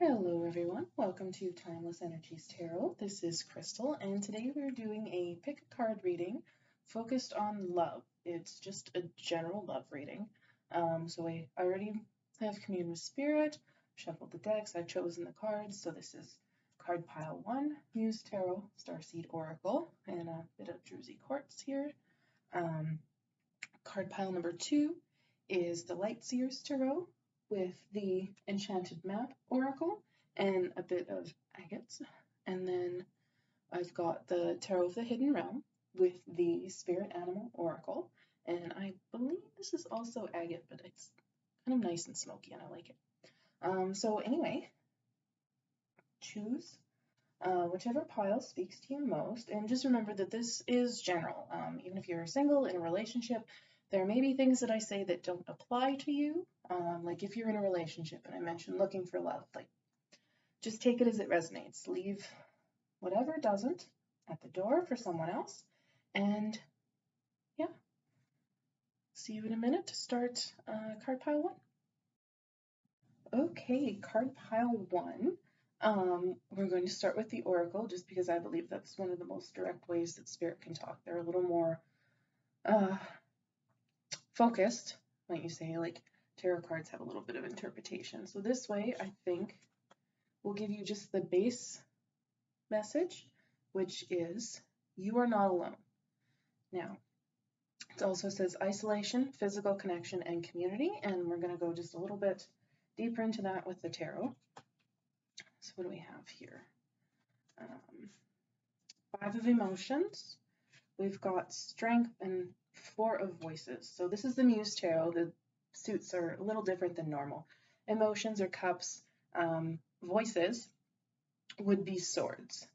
Hello everyone, welcome to Timeless Energies Tarot. This is Crystal, and today we're doing a pick a card reading focused on love. It's just a general love reading. So I already have communed with Spirit, shuffled the decks, I've chosen the cards. So this is card pile 1, Muse Tarot, Starseed Oracle, and a bit of Druzy Quartz here. Card pile number 2 is the Lightseers Tarot with the Enchanted Map Oracle and a bit of agates. And then I've got the Tarot of the Hidden Realm with the Spirit Animal Oracle. And I believe this is also agate, but it's kind of nice and smoky and I like it. So anyway, choose whichever pile speaks to you most. And just remember that this is general. Even if you're single, in a relationship, there may be things that I say that don't apply to you. Like if you're in a relationship and I mentioned looking for love, like just take it as it resonates. Leave whatever doesn't at the door for someone else. And yeah, see you in a minute to start card pile 1. Okay, card pile 1. We're going to start with the Oracle just because I believe that's one of the most direct ways that Spirit can talk. They're a little more focused, might you say, like tarot cards have a little bit of interpretation. So this way, I think, we'll give you just the base message, which is you are not alone. Now, it also says isolation, physical connection, and community, and we're going to go just a little bit deeper into that with the tarot. So what do we have here? 5 of emotions. We've got strength and 4 of voices. So this is the Muse Tarot. The suits are a little different than normal. Emotions are cups. Voices would be swords.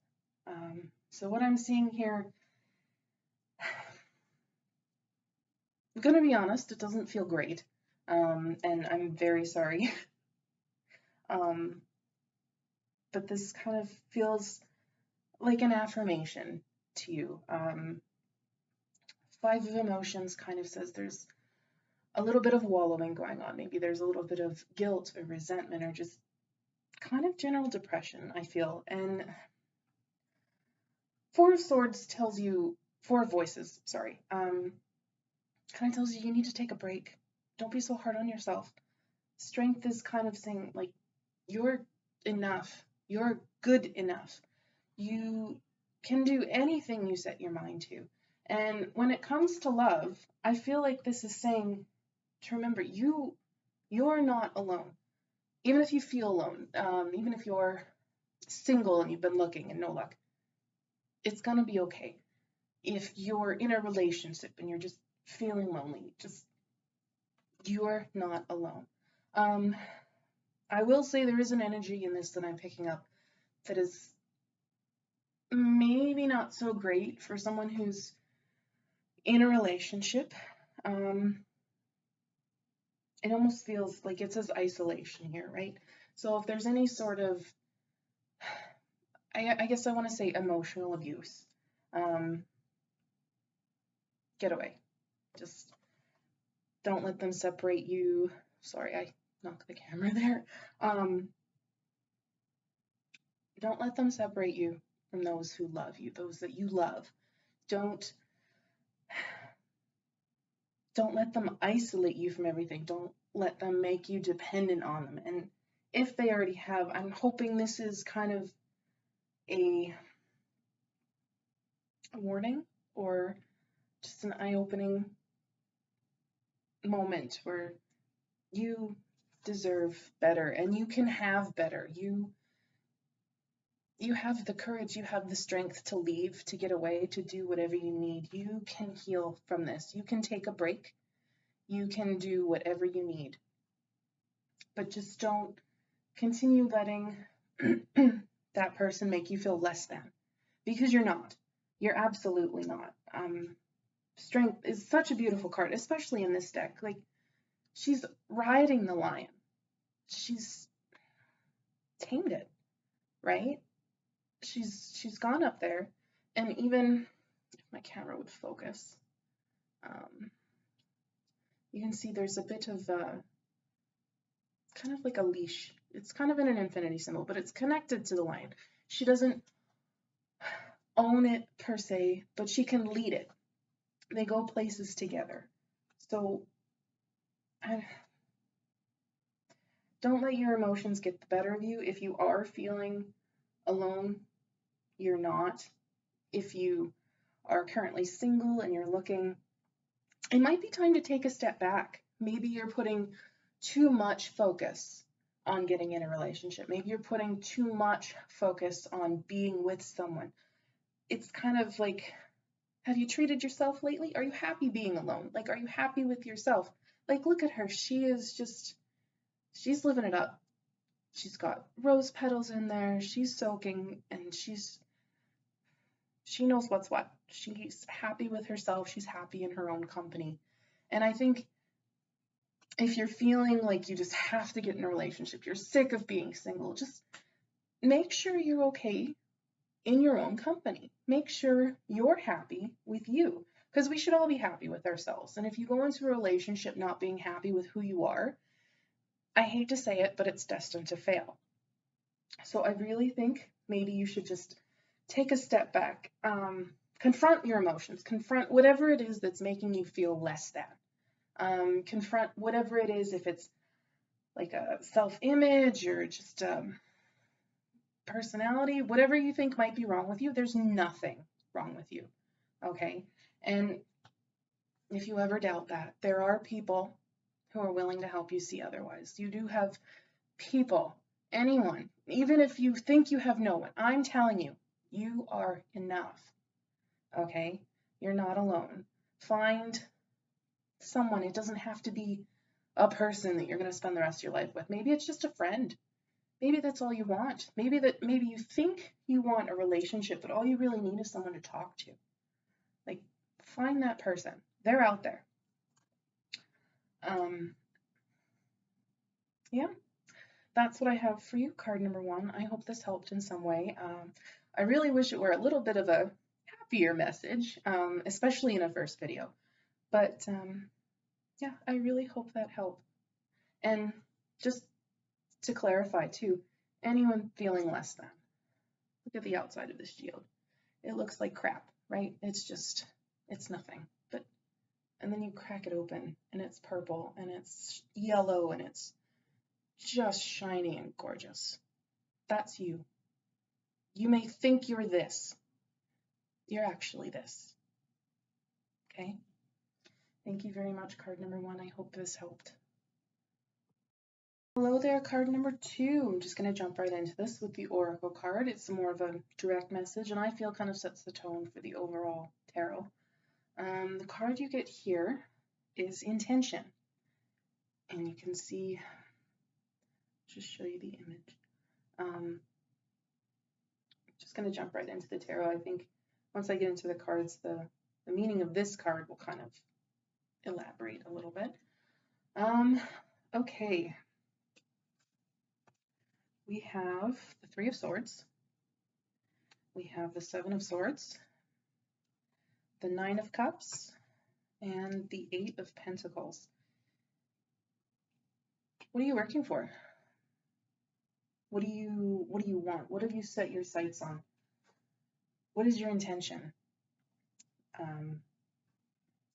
So what I'm seeing here, I'm going to be honest, it doesn't feel great. And I'm very sorry. But this kind of feels like an affirmation to you. 5 of emotions kind of says there's a little bit of wallowing going on. Maybe there's a little bit of guilt or resentment or just kind of general depression, I feel. And 4 of Swords tells you, 4 of Voices, sorry, kind of tells you need to take a break. Don't be so hard on yourself. Strength is kind of saying, like, you're enough. You're good enough. You can do anything you set your mind to. And when it comes to love, I feel like this is saying to remember you're not alone. Even if you feel alone, even if you're single and you've been looking and no luck, it's going to be okay. If you're in a relationship and you're just feeling lonely, you're not alone. I will say there is an energy in this that I'm picking up that is maybe not so great for someone who's in a relationship. It almost feels like it says isolation here, right? So if there's any sort of, I guess I want to say emotional abuse, get away. Just don't let them separate you. Sorry, I knocked the camera there. Don't let them separate you from those who love you, those that you love. Don't let them isolate you from everything. Don't let them make you dependent on them. And if they already have, I'm hoping this is kind of a warning or just an eye-opening moment where you deserve better and you can have better. You have the courage, you have the strength to leave, to get away, to do whatever you need. You can heal from this. You can take a break. You can do whatever you need. But just don't continue letting that person make you feel less than, because you're not. You're absolutely not. Strength is such a beautiful card, especially in this deck. Like, she's riding the lion. She's tamed it, right? She's gone up there, and even if my camera would focus, you can see there's a bit of kind of like a leash It's kind of in an infinity symbol, but it's connected to the lion. She doesn't own it per se, but she can lead it. They go places together. So don't let your emotions get the better of you. If you are feeling alone, you're not. If you are currently single and you're looking, it might be time to take a step back. Maybe you're putting too much focus on getting in a relationship. Maybe you're putting too much focus on being with someone. It's kind of like, have you treated yourself lately? Are you happy being alone? Like, are you happy with yourself? Like, look at her. She's living it up. She's got rose petals in there. She's soaking, and she knows what's what. She's happy with herself. She's happy in her own company. And I think if you're feeling like you just have to get in a relationship, you're sick of being single, just make sure you're okay in your own company. Make sure you're happy with you, because we should all be happy with ourselves. And if you go into a relationship not being happy with who you are, I hate to say it, but it's destined to fail. So I really think maybe you should just take a step back, confront your emotions, confront whatever it is that's making you feel less than. Confront whatever it is, if it's like a self-image or just personality, whatever you think might be wrong with you, there's nothing wrong with you, okay? And if you ever doubt that, there are people who are willing to help you see otherwise. You do have people, anyone, even if you think you have no one, I'm telling you, you are enough, okay? You're not alone. Find someone. It doesn't have to be a person that you're going to spend the rest of your life with. Maybe it's just a friend. Maybe that's all you want. Maybe you think you want a relationship, but all you really need is someone to talk to. Like, find that person. They're out there. Yeah, that's what I have for you, card number 1. I hope this helped in some way. I really wish it were a little bit of a happier message, especially in a first video. But yeah, I really hope that helped. And just to clarify too, anyone feeling less than, look at the outside of this shield. It looks like crap, right? It's nothing. And then you crack it open and it's purple and it's yellow and it's just shiny and gorgeous. That's you. You may think you're this. You're actually this. Okay? Thank you very much, card number 1. I hope this helped. Hello there, card number 2. I'm just going to jump right into this with the Oracle card. It's more of a direct message, and I feel kind of sets the tone for the overall tarot. The card you get here is intention. And you can see, just show you the image. Just going to jump right into the tarot. I think once I get into the cards, the meaning of this card will kind of elaborate a little bit. Okay. We have the 3 of Swords. We have the 7 of Swords, the 9 of Cups, and the 8 of Pentacles. What are you working for? What do you want? What have you set your sights on? What is your intention?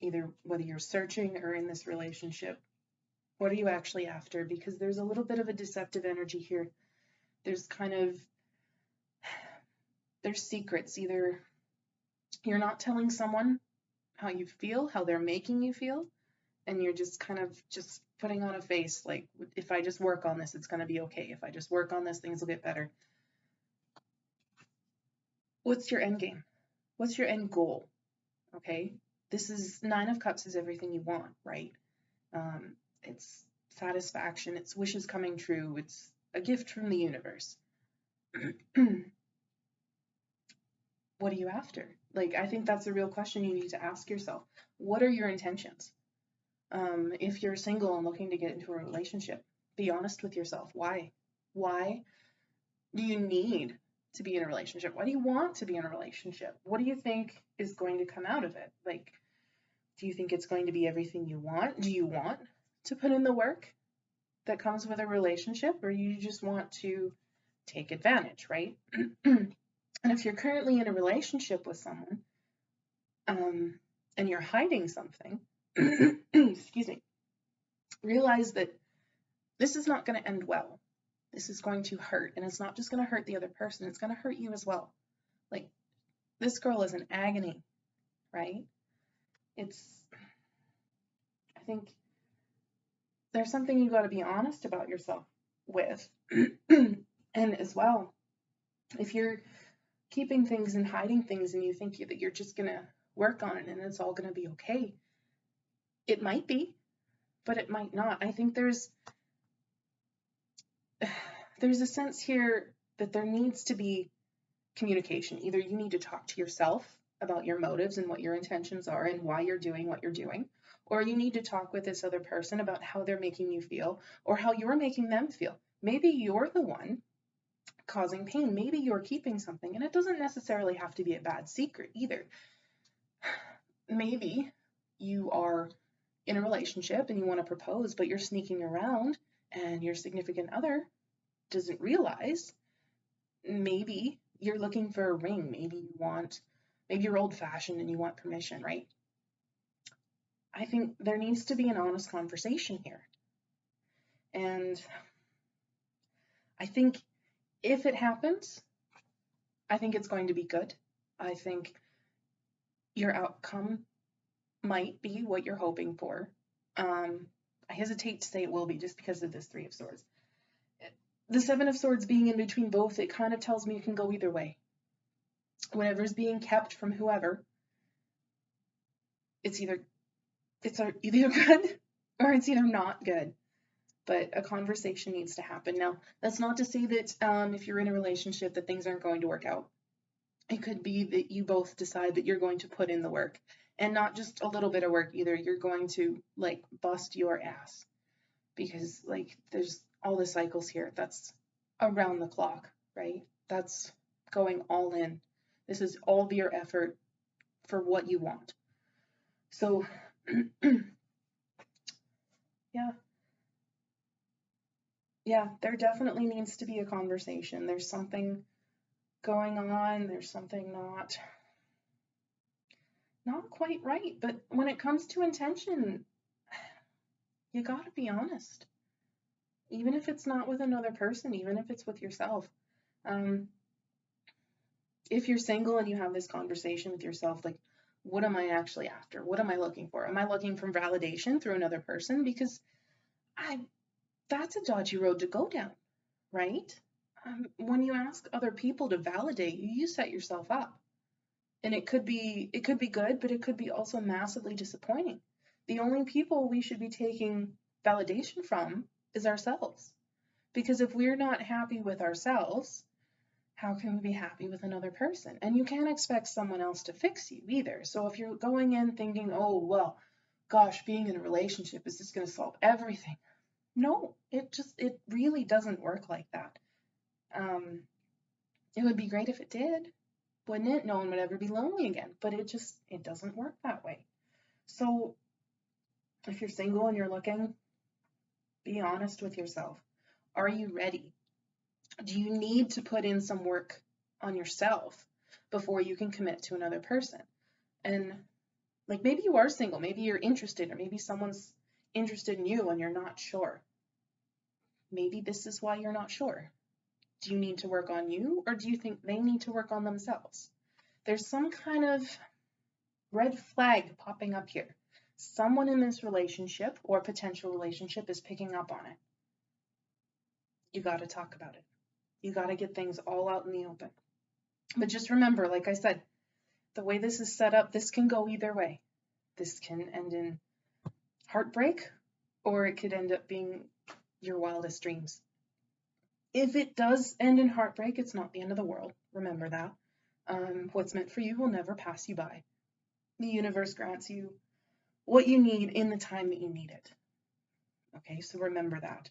Either whether you're searching or in this relationship, what are you actually after? Because there's a little bit of a deceptive energy here. There's secrets. Either you're not telling someone how you feel, how they're making you feel, and you're just kind of just putting on a face like, if I just work on this, it's going to be okay. If I just work on this, things will get better. What's your end game? What's your end goal? Okay, this is 9 of Cups is everything you want, right? It's satisfaction, it's wishes coming true, it's a gift from the universe. What are you after? Like, I think that's a real question you need to ask yourself. What are your intentions? If you're single and looking to get into a relationship, be honest with yourself. Why? Why do you need to be in a relationship? Why do you want to be in a relationship? What do you think is going to come out of it? Like, do you think it's going to be everything you want? Do you want to put in the work? that comes with a relationship, or you just want to take advantage, right? And if you're currently in a relationship with someone, and you're hiding something, excuse me, realize that this is not going to end well. This is going to hurt, and it's not just going to hurt the other person, it's going to hurt you as well. Like, this girl is in agony, right? I think there's something you got to be honest about yourself with. And as well, if you're keeping things and hiding things and you think that you're just going to work on it and it's all going to be okay, it might be, but it might not. I think there's a sense here that there needs to be communication. Either you need to talk to yourself about your motives and what your intentions are and why you're doing what you're doing, or you need to talk with this other person about how they're making you feel or how you're making them feel. Maybe you're the one causing pain. Maybe you're keeping something, and it doesn't necessarily have to be a bad secret either. Maybe you are in a relationship and you want to propose, but you're sneaking around and your significant other doesn't realize. Maybe you're looking for a ring. Maybe you're old-fashioned and you want permission, right? I think there needs to be an honest conversation here. And I think if it happens, I think it's going to be good. I think your outcome might be what you're hoping for. I hesitate to say it will be just because of this Three of Swords. The Seven of Swords being in between both, it kind of tells me it can go either way. Whatever's being kept from whoever, it's either good or it's either not good. But a conversation needs to happen. Now, that's not to say that if you're in a relationship that things aren't going to work out. It could be that you both decide that you're going to put in the work, and not just a little bit of work either. You're going to like bust your ass, because like there's all the cycles here. That's around the clock, right? That's going all in. This is all of your effort for what you want. So yeah, there definitely needs to be a conversation. There's something going on, there's something not quite right. But when it comes to intention, you gotta be honest. Even if it's not with another person, even if it's with yourself. If you're single and you have this conversation with yourself, like, what am I actually after? What am I looking for? Am I looking for validation through another person? Because that's a dodgy road to go down, right? When you ask other people to validate you, you set yourself up. And it could be good, but it could be also massively disappointing. The only people we should be taking validation from is ourselves. Because if we're not happy with ourselves, how can we be happy with another person? And you can't expect someone else to fix you either. So if you're going in thinking, oh, well, gosh, being in a relationship is just going to solve everything. No, it really doesn't work like that. It would be great if it did, wouldn't it? No one would ever be lonely again, but it doesn't work that way. So if you're single and you're looking, be honest with yourself. Are you ready? Do you need to put in some work on yourself before you can commit to another person? And like, maybe you are single, maybe you're interested, or maybe someone's interested in you and you're not sure. Maybe this is why you're not sure. Do you need to work on you, or do you think they need to work on themselves? There's some kind of red flag popping up here. Someone in this relationship or potential relationship is picking up on it. You got to talk about it. You got to get things all out in the open. But just remember, like I said, the way this is set up, this can go either way. This can end in heartbreak, or it could end up being your wildest dreams. If it does end in heartbreak, it's not the end of the world. Remember that. What's meant for you will never pass you by. The universe grants you what you need in the time that you need it. Okay, so remember that.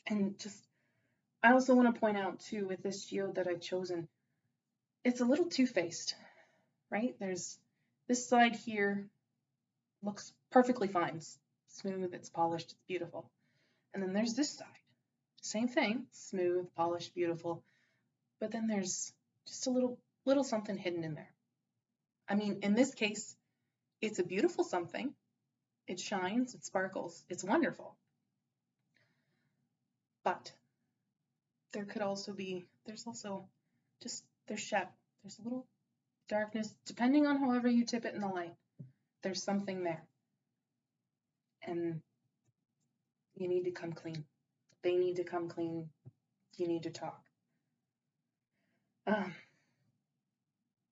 And I also want to point out too, with this geode that I've chosen, it's a little two-faced, right? There's this side here looks perfectly fine. It's smooth, it's polished, it's beautiful. And then there's this side. Same thing, smooth, polished, beautiful. But then there's just a little something hidden in there. I mean, in this case, it's a beautiful something. It shines, it sparkles, it's wonderful. But there's also there's shadow. There's a little darkness, depending on however you tip it in the light. There's something there. And you need to come clean. They need to come clean. You need to talk.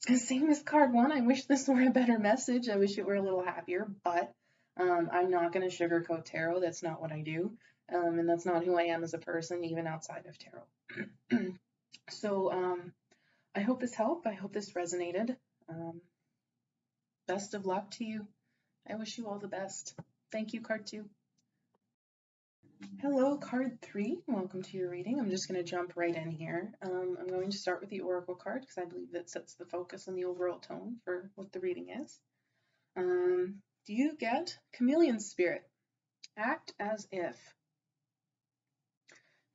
Same as card 1. I wish this were a better message. I wish it were a little happier, but I'm not going to sugarcoat tarot. That's not what I do. And that's not who I am as a person, even outside of tarot. So I hope this helped. I hope this resonated. Best of luck to you. I wish you all the best. Thank you, card 2. Hello, card 3. Welcome to your reading. I'm just going to jump right in here. I'm going to start with the Oracle card because I believe that sets the focus and the overall tone for what the reading is. Do you get Chameleon Spirit? Act as if.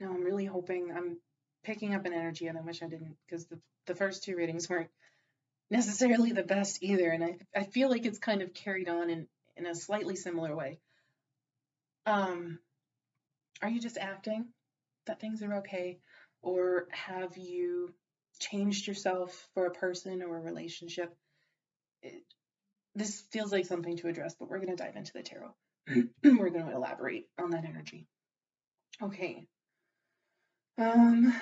Now, I'm really hoping I'm picking up an energy, and I wish I didn't, because the first 2 readings weren't necessarily the best either, and I feel like it's kind of carried on in a slightly similar way. Are you just acting that things are okay, or have you changed yourself for a person or a relationship? This feels like something to address, but we're going to dive into the tarot. We're going to elaborate on that energy. Okay. So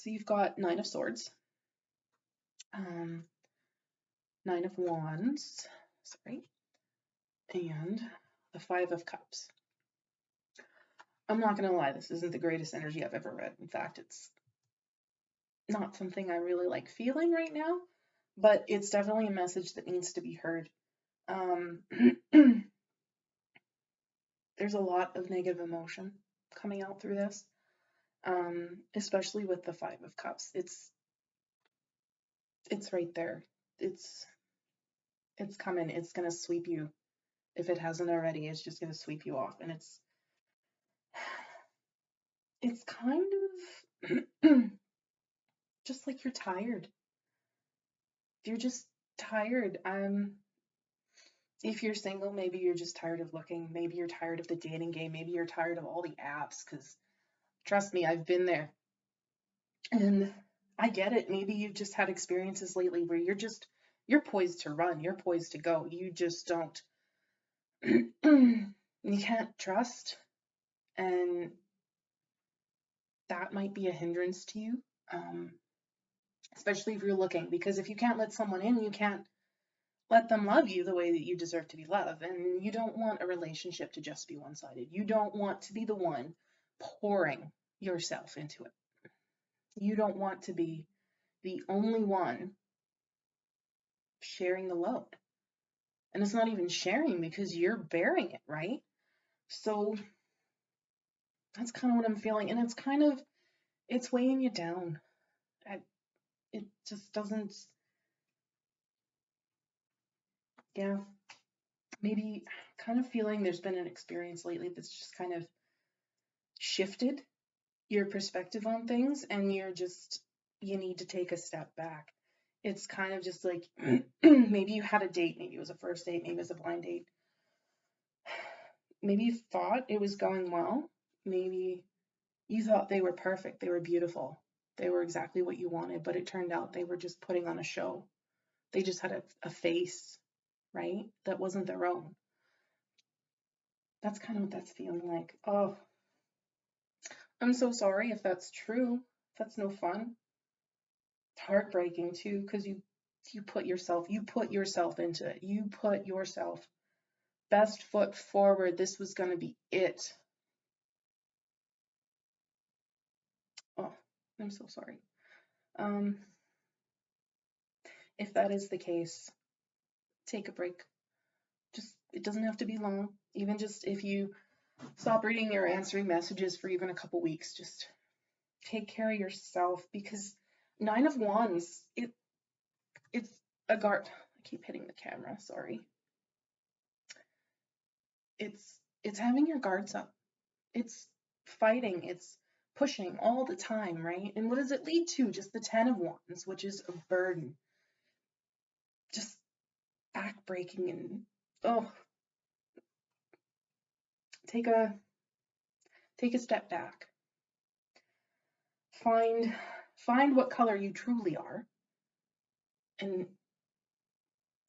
you've got 9 of Swords, 9 of Wands, sorry, and the 5 of Cups. I'm not going to lie, this isn't the greatest energy I've ever read. In fact, it's not something I really like feeling right now, but it's definitely a message that needs to be heard. There's a lot of negative emotion coming out through this, especially with the 5 of Cups. It's right there. It's coming. It's going to sweep you. If it hasn't already, it's just going to sweep you off. And it's kind of just like you're tired. You're just tired. If you're single, maybe you're just tired of looking. Maybe you're tired of the dating game. Maybe you're tired of all the apps, because trust me, I've been there. And I get it. Maybe you've just had experiences lately where you're poised to run. You're poised to go. You just don't. You can't trust. And that might be a hindrance to you, especially if you're looking. Because if you can't let someone in, you can't let them love you the way that you deserve to be loved. And you don't want a relationship to just be one-sided. You don't want to be the one pouring yourself into it. You don't want to be the only one sharing the load. And it's not even sharing because you're bearing it, right? So that's kind of what I'm feeling. And it's weighing you down. It just doesn't, yeah. Maybe kind of feeling there's been an experience lately that's just kind of shifted your perspective on things, and you need to take a step back. It's kind of just like maybe you had a date, maybe it was a first date, maybe it was a blind date. Maybe you thought it was going well. Maybe you thought they were perfect, they were beautiful, they were exactly what you wanted, but it turned out they were just putting on a show. They just had a face, right? That wasn't their own. That's kind of what that's feeling like. Oh, I'm so sorry if that's true. That's no fun. It's heartbreaking too, because you put yourself into it. You put yourself best foot forward. This was going to be it. Oh, I'm so sorry. If that is the case, take a break. It doesn't have to be long. Even just if you stop reading or answering messages for even a couple weeks, just take care of yourself, because 9 of Wands, it's a guard. I keep hitting the camera, sorry. It's having your guards up. It's fighting, it's pushing all the time, right? And what does it lead to? Just the 10 of Wands, which is a burden. Just backbreaking and, oh, take a step back. Find what color you truly are and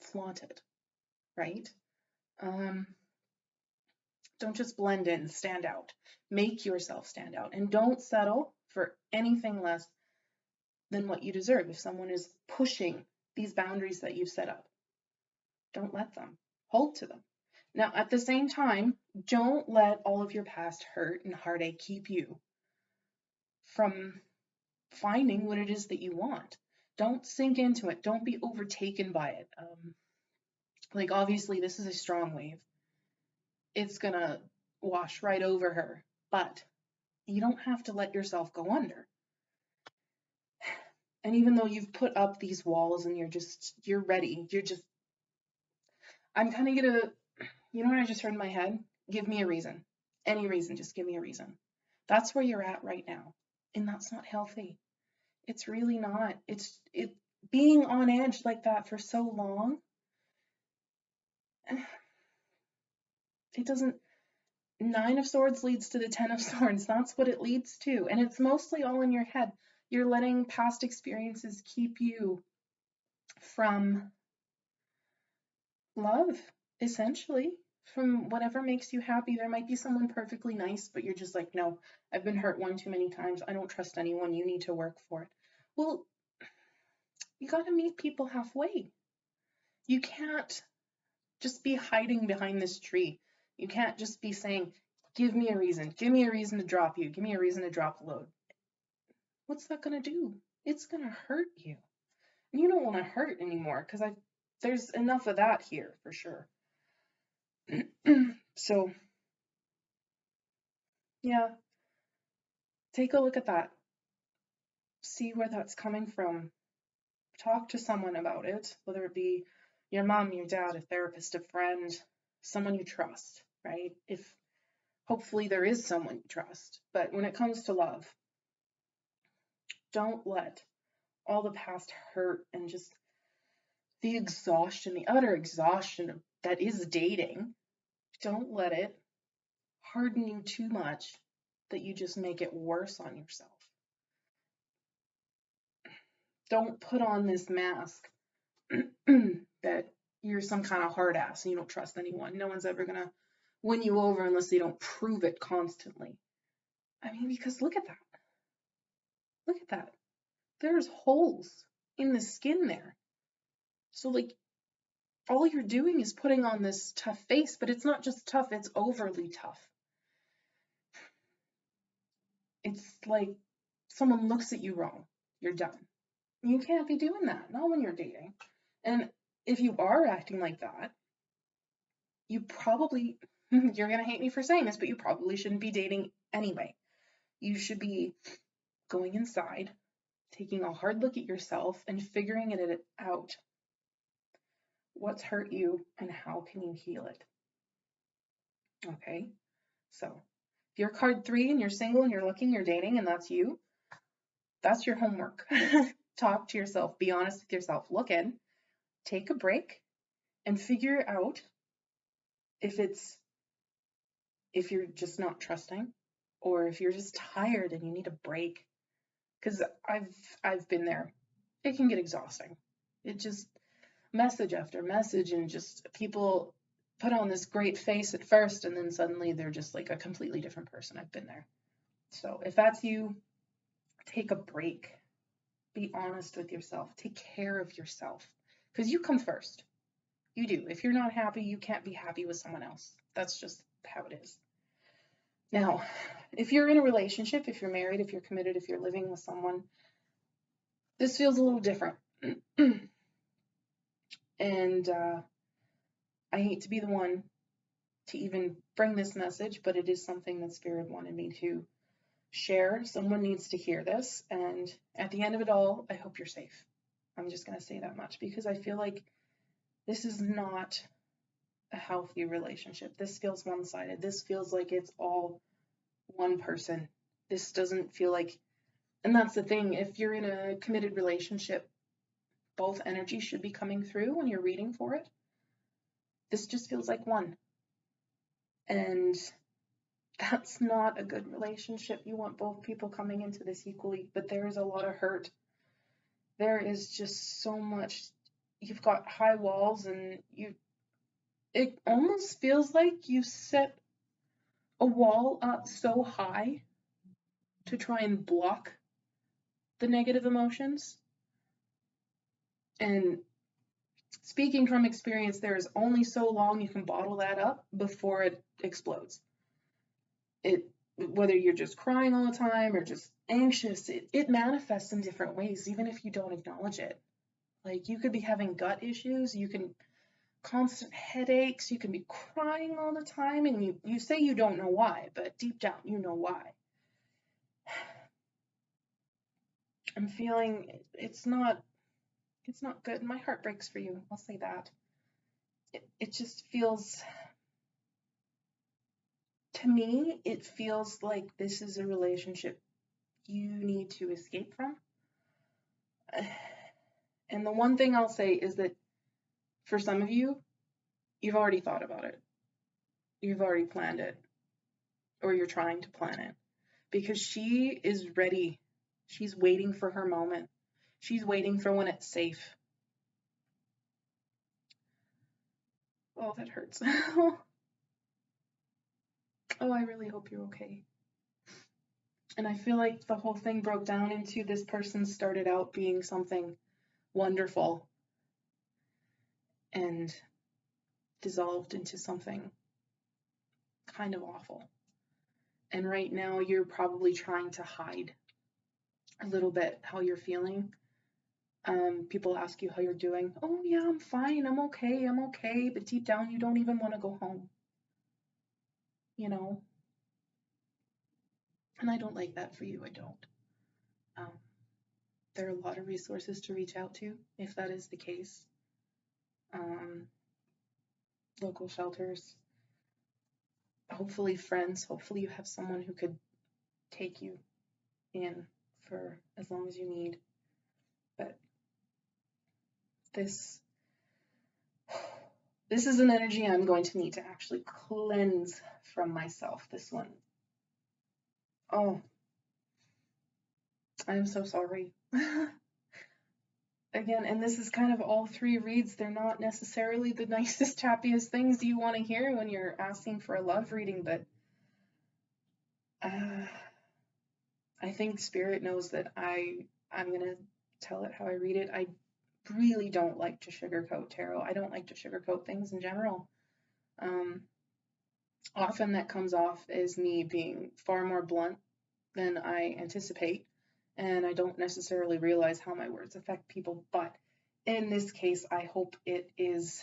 flaunt it, right? Don't just blend in, stand out. Make yourself stand out, and don't settle for anything less than what you deserve. If someone is pushing these boundaries that you've set up, don't let them. Hold to them. Now, at the same time, don't let all of your past hurt and heartache keep you from finding what it is that you want. Don't sink into it. Don't be overtaken by it. Like, obviously, this is a strong wave. It's going to wash right over her, but you don't have to let yourself go under. And even though you've put up these walls and you're ready, I'm kind of going to, you know what I just heard in my head? Give me a reason. Any reason, just give me a reason. That's where you're at right now. And that's not healthy. It's really not. It being on edge like that for so long, it doesn't. 9 of Swords leads to the 10 of Swords. That's what it leads to. And it's mostly all in your head. You're letting past experiences keep you from love, essentially, from whatever makes you happy. There might be someone perfectly nice, but you're just like, no, I've been hurt one too many times. I don't trust anyone. You need to work for it. Well, you got to meet people halfway. You can't just be hiding behind this tree. You can't just be saying, give me a reason. Give me a reason to drop you. Give me a reason to drop the load. What's that going to do? It's going to hurt you. And you don't want to hurt anymore because there's enough of that here for sure. So, yeah, take a look at that. See where that's coming from. Talk to someone about it, whether it be your mom, your dad, a therapist, a friend, someone you trust, right? If hopefully there is someone you trust. But when it comes to love, don't let all the past hurt and just the exhaustion, the utter exhaustion that is dating, don't let it harden you too much that you just make it worse on yourself. Don't put on this mask that you're some kind of hard ass and you don't trust anyone. No one's ever gonna win you over unless they don't prove it constantly. I mean, because look at that. Look at that. There's holes in the skin there. So like all you're doing is putting on this tough face, but it's not just tough, it's overly tough. It's like someone looks at you wrong, you're done. You can't be doing that, not when you're dating. And if you are acting like that, you probably, you're going to hate me for saying this, but you probably shouldn't be dating anyway. You should be going inside, taking a hard look at yourself and figuring it out. What's hurt you and how can you heal it? Okay, so if you're card 3 and you're single and you're looking, you're dating, and that's you, that's your homework. Talk to yourself, be honest with yourself, look in, take a break, and figure out if you're just not trusting or if you're just tired and you need a break. Because I've been there. It can get exhausting. It just message after message and just people put on this great face at first and then suddenly they're just like a completely different person. I've been there. So if that's you, take a break. Be honest with yourself. Take care of yourself because you come first. You do. If you're not happy, you can't be happy with someone else. That's just how it is. Now, if you're in a relationship, if you're married, if you're committed, if you're living with someone, this feels a little different. And I hate to be the one to even bring this message, but it is something that Spirit wanted me to share. Someone needs to hear this. And at the end of it all, I hope you're safe. I'm just going to say that much because I feel like this is not a healthy relationship. This feels one-sided. This feels like it's all one person. This doesn't feel like, and that's the thing, if you're in a committed relationship, both energies should be coming through when you're reading for it. This just feels like one. And that's not a good relationship. You want both people coming into this equally, but there is a lot of hurt. There is just so much. You've got high walls, and it almost feels like you set a wall up so high to try and block the negative emotions. And speaking from experience, there is only so long you can bottle that up before it explodes. Whether you're just crying all the time or just anxious, it manifests in different ways, even if you don't acknowledge it. Like, you could be having gut issues, you can constant headaches, you can be crying all the time, and you say you don't know why, but deep down you know why. I'm feeling it's not good. My heart breaks for you, I'll say that. It just feels, to me, it feels like this is a relationship you need to escape from. And the one thing I'll say is that for some of you, you've already thought about it. You've already planned it, or you're trying to plan it, because she is ready. She's waiting for her moment. She's waiting for when it's safe. Oh, that hurts. Oh, I really hope you're okay. And I feel like the whole thing broke down into this person started out being something wonderful and dissolved into something kind of awful. And right now you're probably trying to hide a little bit how you're feeling. People ask you how you're doing. Oh yeah, I'm fine, I'm okay. But deep down you don't even want to go home. You know? And I don't like that for you, I don't. There are a lot of resources to reach out to if that is the case. Local shelters, hopefully friends, hopefully you have someone who could take you in for as long as you need. But this is an energy I'm going to need to actually cleanse from myself, this one. Oh, I'm so sorry. Again, and this is kind of all three reads. They're not necessarily the nicest, happiest things you want to hear when you're asking for a love reading, but I think Spirit knows that I'm going to tell it how I read it. I really don't like to sugarcoat tarot. I don't like to sugarcoat things in general. Often that comes off as me being far more blunt than I anticipate, and I don't necessarily realize how my words affect people, but in this case, I hope it is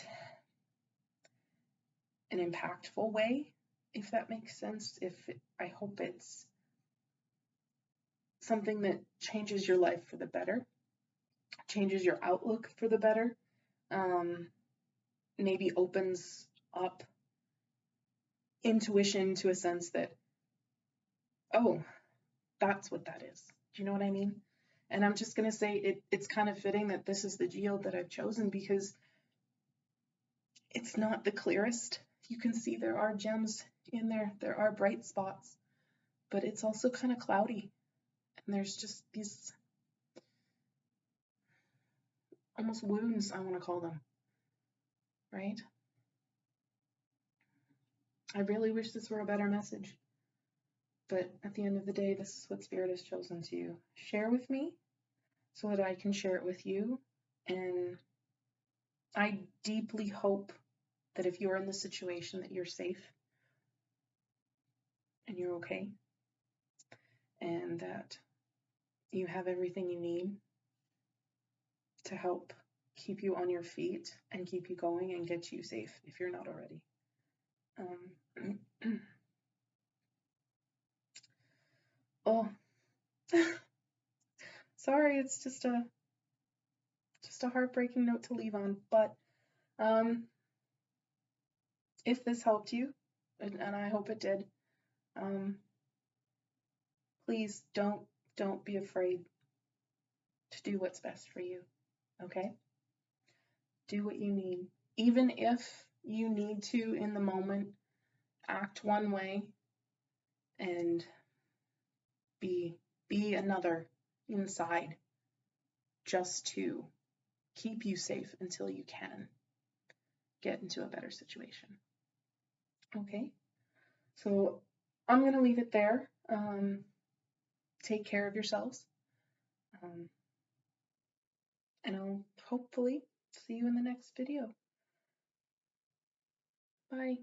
an impactful way, if that makes sense. I hope it's something that changes your life for the better, changes your outlook for the better, maybe opens up intuition to a sense that, oh, that's what that is. Do you know what I mean? And I'm just going to say it's kind of fitting that this is the geode that I've chosen, because it's not the clearest. You can see there are gems in there. There are bright spots, but it's also kind of cloudy. And there's just these almost wounds, I want to call them, right? I really wish this were a better message. But at the end of the day, this is what Spirit has chosen to share with me so that I can share it with you. And I deeply hope that if you're in this situation, that you're safe and you're okay, and that you have everything you need to help keep you on your feet and keep you going and get you safe if you're not already. Oh, sorry, it's just a heartbreaking note to leave on, but if this helped you, and I hope it did, please don't be afraid to do what's best for you, okay? Do what you need. Even if you need to, in the moment, act one way and be another inside, just to keep you safe until you can get into a better situation. Okay, so I'm going to leave it there. Take care of yourselves. And I'll hopefully see you in the next video. Bye.